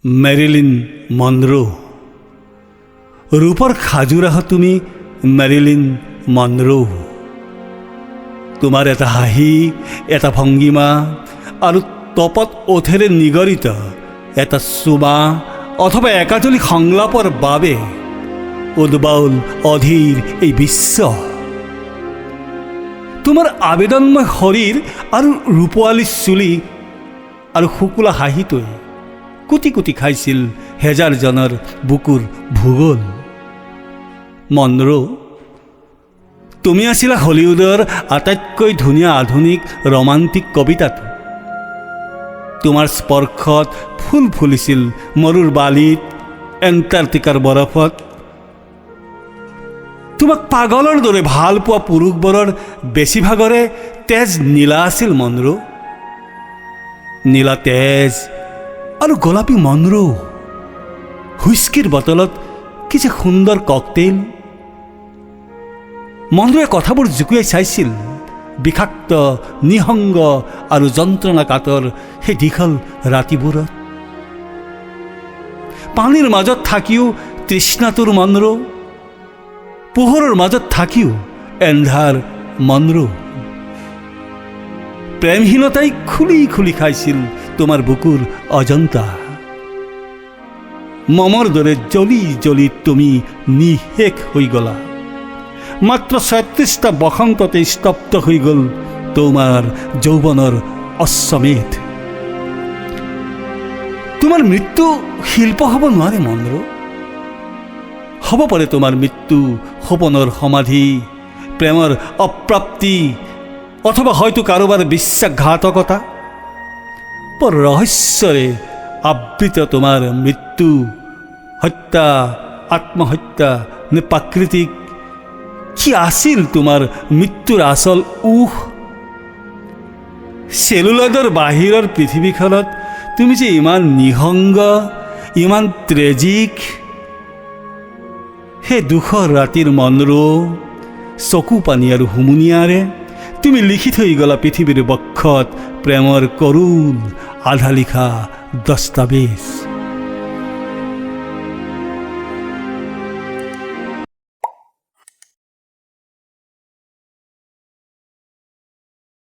Marilyn মনৰো। ৰূপৰ খাজোৰাহ তুমি Marilyn মনৰো। তোমাৰ এটা হাঁহি, এটা ভংগিমা আৰু তপত ওঠেৰে নিগৰিত এটা চুমা অথবা একাজলি সংলাপৰ বাবে উদ্বাউল অধীৰ এই বিশ্ব। তোমাৰ আবেদনময় শৰীৰ আৰু ৰূপোৱালী চুলি আৰু শুকুলা হাঁহিটোৱে কোটি কোটি খাইছিল হেজাৰজনৰ বুকুৰ ভূগোল। মনৰো, তুমি আছিলা হলিউডৰ আটাইতকৈ ধুনীয়া আধুনিক ৰোমান্টিক কবিতাটো। তোমাৰ স্পৰ্শত ফুল ফুলিছিল মৰুৰ বালিত, এণ্টাৰ্কটিকাৰ বৰফত। তোমাক পাগলৰ দৰে ভাল পোৱা পুৰুষবোৰৰ বেছিভাগৰে তেজ নীলা আছিল মনৰো। নীলা তেজ আৰু গোলাপী মনৰো। হুইস্কিৰ বটলত কি যে সুন্দৰ ককটেইল। মনৰোৱে কথাবোৰ জুকুৱাই চাইছিল বিষাক্ত, নিসংগ আৰু যন্ত্ৰণাকাতৰ সেই দীঘল ৰাতিবোৰত। পানীৰ মাজত থাকিও তৃষ্ণাটোৰ মনৰো, পোহৰৰ মাজত থাকিও এন্ধাৰ মনৰো। প্ৰেমহীনতাই খুলি খুলি খাইছিল তোমাৰ বুকুৰ অজন্তা। মমৰ দৰে জ্বলি জ্বলি তুমি নিশেষ হৈ গলা। মাত্ৰ ৩৬টা বসন্ততে স্তব্ধ হৈ গ'ল তোমাৰ যৌৱনৰ অশ্বমেধ। তোমাৰ মৃত্যু শিল্প হ'ব নোৱাৰে মনৰো। হ'ব পাৰে তোমাৰ মৃত্যু সপোনৰ সমাধি, প্ৰেমৰ অপ্ৰাপ্তি অথবা হয়তো কাৰোবাৰ বিশ্বাসঘাতকতা। বৰ ৰহস্যৰে আবৃত তোমাৰ মৃত্যু। হত্যা, আত্মহত্যা নে প্ৰাকৃতিক? কি আছিল তোমাৰ মৃত্যুৰ আচল উষ? চেলুলয়ডৰ বাহিৰৰ পৃথিৱীখনত তুমি যে ইমান নিসংগ, ইমান ট্ৰেজিক। সেই দুখৰ ৰাতিৰ মনৰো চকু পানী আৰু হুমুনিয়াৰে তুমি লিখি থৈ গলা পৃথিৱীৰ বক্ষত প্ৰেমৰ কৰুণ আধা লিখা দস্তাবেজ।